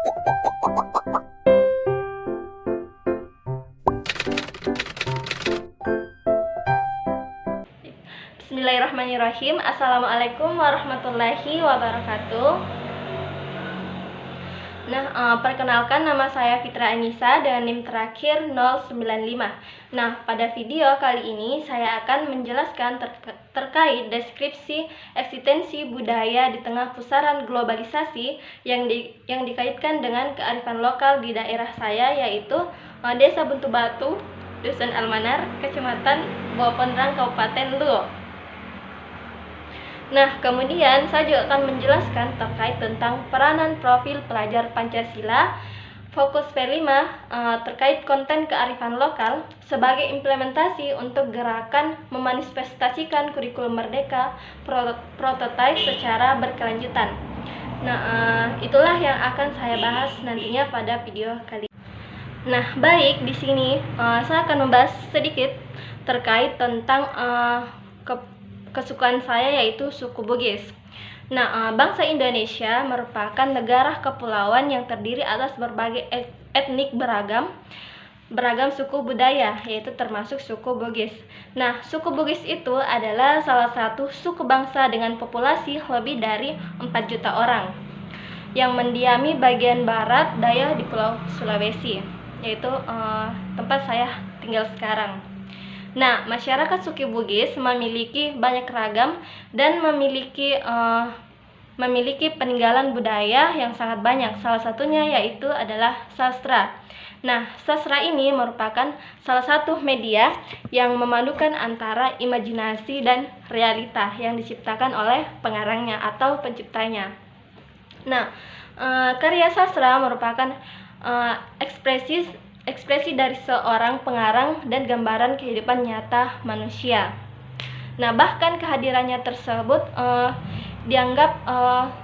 Bismillahirrahmanirrahim. Assalamualaikum warahmatullahi wabarakatuh. Perkenalkan, nama saya Fitra Anissa dengan NIM terakhir 095. Pada video kali ini saya akan menjelaskan terkait deskripsi eksistensi budaya di tengah pusaran globalisasi yang dikaitkan dengan kearifan lokal di daerah saya, yaitu Desa Buntu Batu, Dusun Almanar, Kecamatan Bawah Pondrang, Kabupaten Luwu. Kemudian saya juga akan menjelaskan terkait tentang peranan profil pelajar Pancasila, fokus V5 terkait konten kearifan lokal sebagai implementasi untuk gerakan memanifestasikan kurikulum merdeka prototipe secara berkelanjutan. Itulah yang akan saya bahas nantinya pada video kali ini. Baik, di sini saya akan membahas sedikit terkait tentang kesukaan saya, yaitu suku Bugis. Bangsa Indonesia merupakan negara kepulauan yang terdiri atas berbagai etnik beragam suku budaya, yaitu termasuk suku Bugis. Suku Bugis itu adalah salah satu suku bangsa dengan populasi lebih dari 4 juta orang yang mendiami bagian barat daya di Pulau Sulawesi, yaitu tempat saya tinggal sekarang. Masyarakat suku Bugis memiliki banyak ragam dan memiliki peninggalan budaya yang sangat banyak. Salah satunya yaitu adalah sastra. Sastra ini merupakan salah satu media yang memadukan antara imajinasi dan realita yang diciptakan oleh pengarangnya atau penciptanya. Karya sastra merupakan ekspresi dari seorang pengarang dan gambaran kehidupan nyata manusia. Bahkan kehadirannya tersebut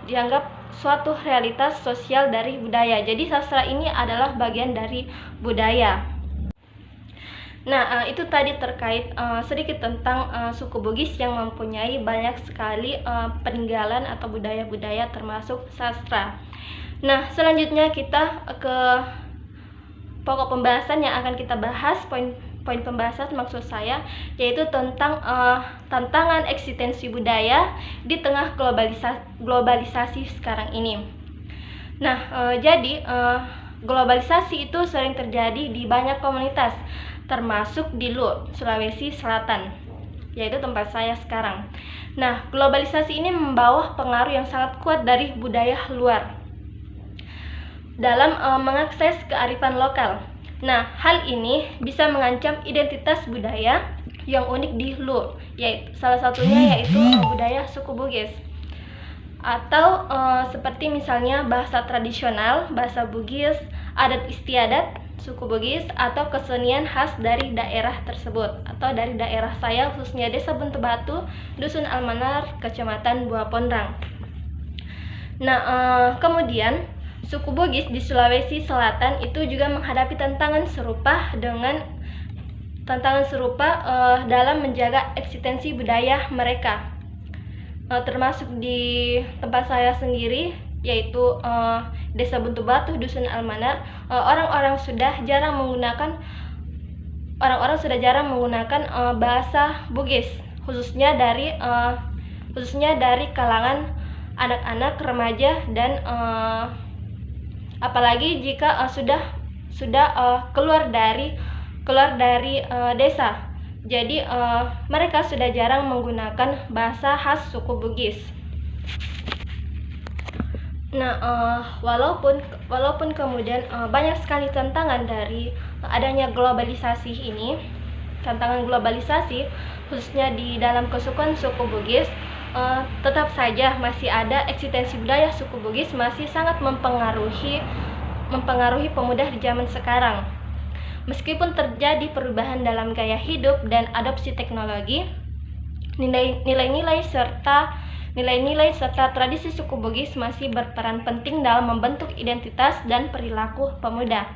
dianggap suatu realitas sosial dari budaya. Jadi sastra ini adalah bagian dari budaya. Itu tadi terkait sedikit tentang suku Bugis yang mempunyai banyak sekali peninggalan atau budaya-budaya termasuk sastra. Selanjutnya kita ke pokok pembahasan yang akan kita bahas. Poin pembahasan maksud saya yaitu tentang tantangan eksistensi budaya di tengah globalisasi sekarang ini. Jadi globalisasi itu sering terjadi di banyak komunitas, termasuk di Luwu, Sulawesi Selatan, yaitu tempat saya sekarang. Globalisasi ini membawa pengaruh yang sangat kuat dari budaya luar dalam mengakses kearifan lokal. Hal ini bisa mengancam identitas budaya yang unik di Luwu, salah satunya yaitu budaya suku Bugis, atau seperti misalnya bahasa tradisional, bahasa Bugis, adat istiadat suku Bugis, atau kesenian khas dari daerah tersebut atau dari daerah saya, khususnya Desa Buntu Batu, Dusun Almanar, Kecamatan Bawah Pondrang. Kemudian suku Bugis di Sulawesi Selatan itu juga menghadapi tantangan serupa dalam menjaga eksistensi budaya mereka, termasuk di tempat saya sendiri, yaitu Desa Buntu Batu, Dusun Almanar. Orang-orang sudah jarang menggunakan bahasa Bugis, khususnya dari kalangan anak-anak, remaja, dan apalagi jika sudah keluar dari desa. Jadi mereka sudah jarang menggunakan bahasa khas suku Bugis. Walaupun kemudian banyak sekali tantangan dari adanya globalisasi ini, tantangan globalisasi khususnya di dalam kesukuan suku Bugis, tetap saja masih ada eksistensi budaya suku Bugis masih sangat mempengaruhi pemuda di zaman sekarang. Meskipun terjadi perubahan dalam gaya hidup dan adopsi teknologi, nilai-nilai serta tradisi suku Bugis masih berperan penting dalam membentuk identitas dan perilaku pemuda.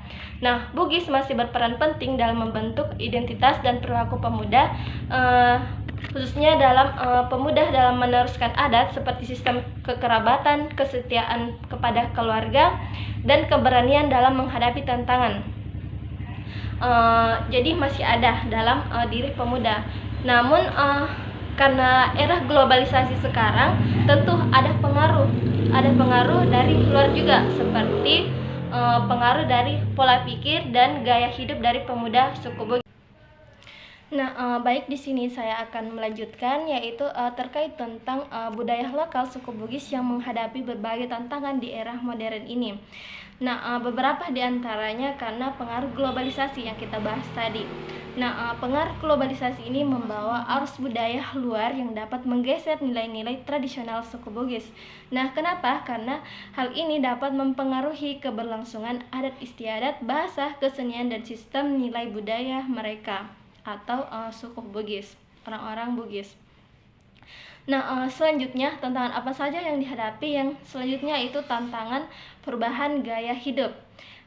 Bugis masih berperan penting dalam membentuk identitas dan perilaku pemuda khususnya dalam pemuda dalam meneruskan adat seperti sistem kekerabatan, kesetiaan kepada keluarga, dan keberanian dalam menghadapi tantangan. Jadi masih ada dalam diri pemuda. Namun karena era globalisasi sekarang tentu ada pengaruh dari luar juga, seperti pengaruh dari pola pikir dan gaya hidup dari pemuda suku Bugis. Nah, baik, di sini saya akan melanjutkan, yaitu terkait tentang budaya lokal suku Bugis yang menghadapi berbagai tantangan di era modern ini. Nah, beberapa di antaranya karena pengaruh globalisasi yang kita bahas tadi. Nah, pengaruh globalisasi ini membawa arus budaya luar yang dapat menggeser nilai-nilai tradisional suku Bugis. Nah, kenapa? Karena hal ini dapat mempengaruhi keberlangsungan adat istiadat, bahasa, kesenian, dan sistem nilai budaya mereka atau suku Bugis, orang-orang Bugis. Nah, selanjutnya tantangan apa saja yang dihadapi? Yang selanjutnya itu tantangan perubahan gaya hidup.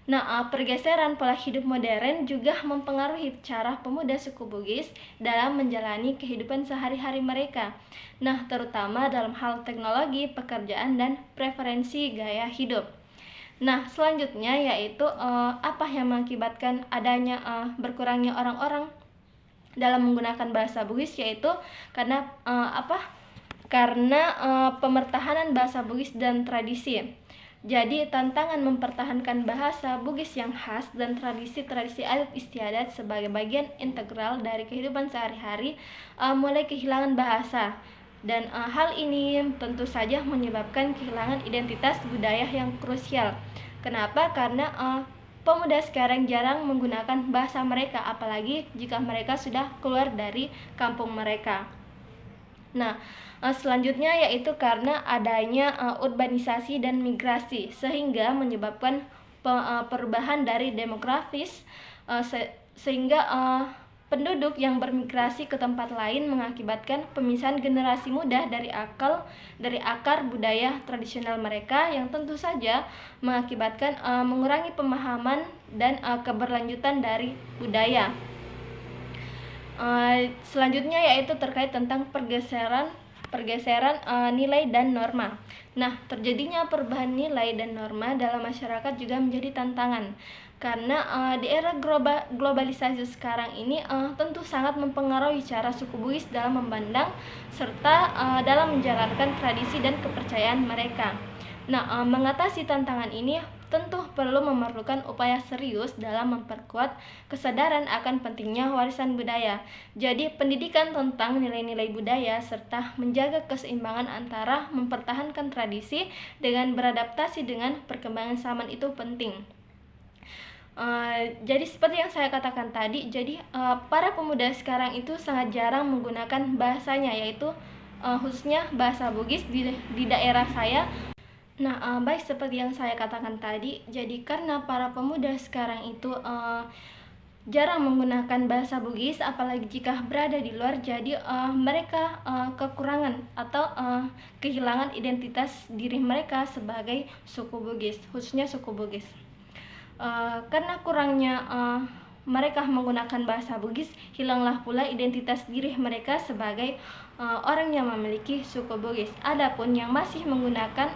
Nah, pergeseran pola hidup modern juga mempengaruhi cara pemuda suku Bugis dalam menjalani kehidupan sehari-hari mereka. Nah, terutama dalam hal teknologi, pekerjaan, dan preferensi gaya hidup. Nah, selanjutnya yaitu apa yang mengakibatkan adanya berkurangnya orang-orang dalam menggunakan bahasa Bugis, yaitu karena pemertahanan bahasa Bugis dan tradisi. Jadi tantangan mempertahankan bahasa Bugis yang khas dan tradisi-tradisi adat istiadat sebagai bagian integral dari kehidupan sehari-hari mulai kehilangan bahasa. Dan hal ini tentu saja menyebabkan kehilangan identitas budaya yang krusial. Kenapa? Karena pemuda sekarang jarang menggunakan bahasa mereka, apalagi jika mereka sudah keluar dari kampung mereka. Nah, selanjutnya yaitu karena adanya urbanisasi dan migrasi, sehingga menyebabkan perubahan dari demografis, sehingga penduduk yang bermigrasi ke tempat lain mengakibatkan pemisahan generasi muda dari akar budaya tradisional mereka, yang tentu saja mengakibatkan mengurangi pemahaman dan keberlanjutan dari budaya. Selanjutnya yaitu terkait tentang pergeseran nilai dan norma. Nah, terjadinya perubahan nilai dan norma dalam masyarakat juga menjadi tantangan, karena di era globalisasi sekarang ini tentu sangat mempengaruhi cara suku Bugis dalam memandang serta dalam menjalankan tradisi dan kepercayaan mereka. Nah, mengatasi tantangan ini tentu perlu memerlukan upaya serius dalam memperkuat kesadaran akan pentingnya warisan budaya. Jadi, pendidikan tentang nilai-nilai budaya serta menjaga keseimbangan antara mempertahankan tradisi dengan beradaptasi dengan perkembangan zaman itu penting. Jadi seperti yang saya katakan tadi, jadi para pemuda sekarang itu sangat jarang menggunakan bahasanya, yaitu khususnya bahasa Bugis di daerah saya. Nah, baik, seperti yang saya katakan tadi, jadi karena para pemuda sekarang itu jarang menggunakan bahasa Bugis, apalagi jika berada di luar, jadi mereka kekurangan atau kehilangan identitas diri mereka sebagai suku Bugis, khususnya suku Bugis. Karena kurangnya mereka menggunakan bahasa Bugis, hilanglah pula identitas diri mereka sebagai orang yang memiliki suku Bugis. Adapun yang masih menggunakan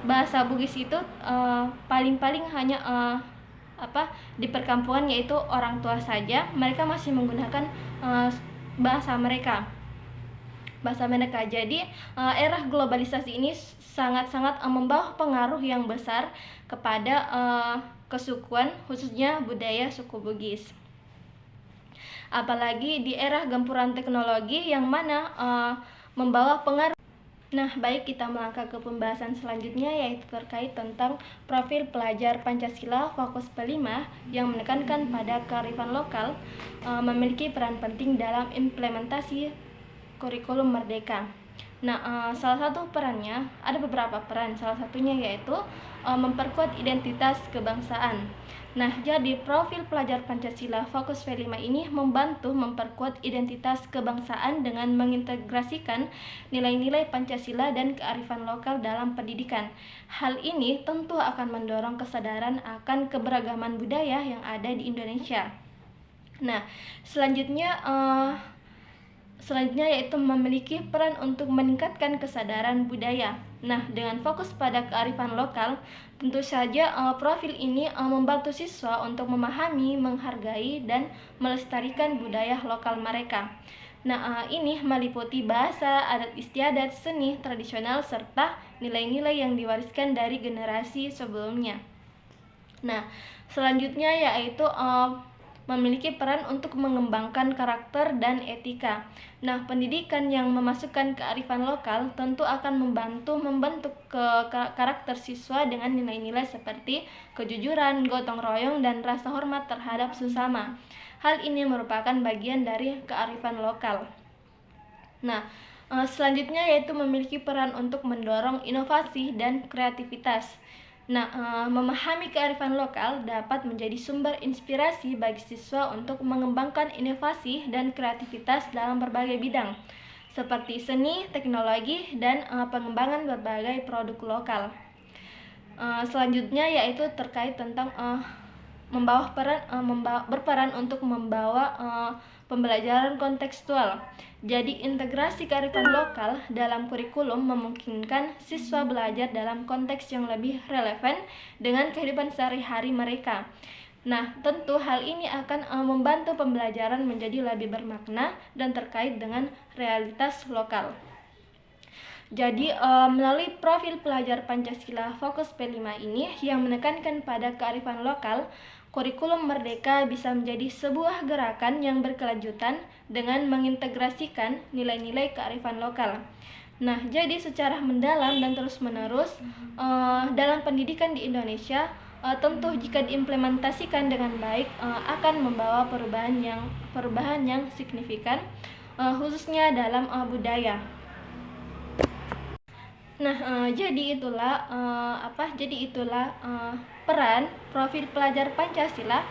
bahasa Bugis itu paling-paling hanya di perkampungan, yaitu orang tua saja. Mereka masih menggunakan bahasa mereka. Jadi era globalisasi ini sangat-sangat membawa pengaruh yang besar kepada kesukuan, khususnya budaya suku Bugis. Apalagi di era gempuran teknologi yang mana membawa pengaruh. Nah, baik, kita melangkah ke pembahasan selanjutnya, yaitu terkait tentang profil pelajar Pancasila fokus P5 yang menekankan pada kearifan lokal memiliki peran penting dalam implementasi kurikulum merdeka. Nah, salah satu perannya, ada beberapa peran, salah satunya yaitu memperkuat identitas kebangsaan. Nah, jadi profil pelajar Pancasila fokus V5 ini membantu memperkuat identitas kebangsaan dengan mengintegrasikan nilai-nilai Pancasila dan kearifan lokal dalam pendidikan. Hal ini tentu akan mendorong kesadaran akan keberagaman budaya yang ada di Indonesia. Nah, selanjutnya Selanjutnya yaitu memiliki peran untuk meningkatkan kesadaran budaya. Nah, dengan fokus pada kearifan lokal, tentu saja profil ini membantu siswa untuk memahami, menghargai, dan melestarikan budaya lokal mereka. Nah, ini meliputi bahasa, adat istiadat, seni, tradisional, serta nilai-nilai yang diwariskan dari generasi sebelumnya. Nah, selanjutnya yaitu memiliki peran untuk mengembangkan karakter dan etika. Nah, pendidikan yang memasukkan kearifan lokal tentu akan membentuk karakter siswa dengan nilai-nilai seperti kejujuran, gotong royong, dan rasa hormat terhadap sesama. Hal ini merupakan bagian dari kearifan lokal. Nah, selanjutnya yaitu memiliki peran untuk mendorong inovasi dan kreativitas. Nah, memahami kearifan lokal dapat menjadi sumber inspirasi bagi siswa untuk mengembangkan inovasi dan kreativitas dalam berbagai bidang, seperti seni, teknologi, dan pengembangan berbagai produk lokal. Selanjutnya yaitu terkait tentang berperan untuk membawa pembelajaran kontekstual. Jadi integrasi kearifan lokal dalam kurikulum memungkinkan siswa belajar dalam konteks yang lebih relevan dengan kehidupan sehari-hari mereka. Nah, tentu hal ini akan membantu pembelajaran menjadi lebih bermakna dan terkait dengan realitas lokal. Jadi melalui profil pelajar Pancasila Fokus P5 ini yang menekankan pada kearifan lokal, kurikulum Merdeka bisa menjadi sebuah gerakan yang berkelanjutan dengan mengintegrasikan nilai-nilai kearifan lokal. Nah, jadi secara mendalam dan terus-menerus dalam pendidikan di Indonesia, tentu jika diimplementasikan dengan baik akan membawa perubahan yang signifikan, khususnya dalam budaya. Nah, jadi itulah peran profil pelajar Pancasila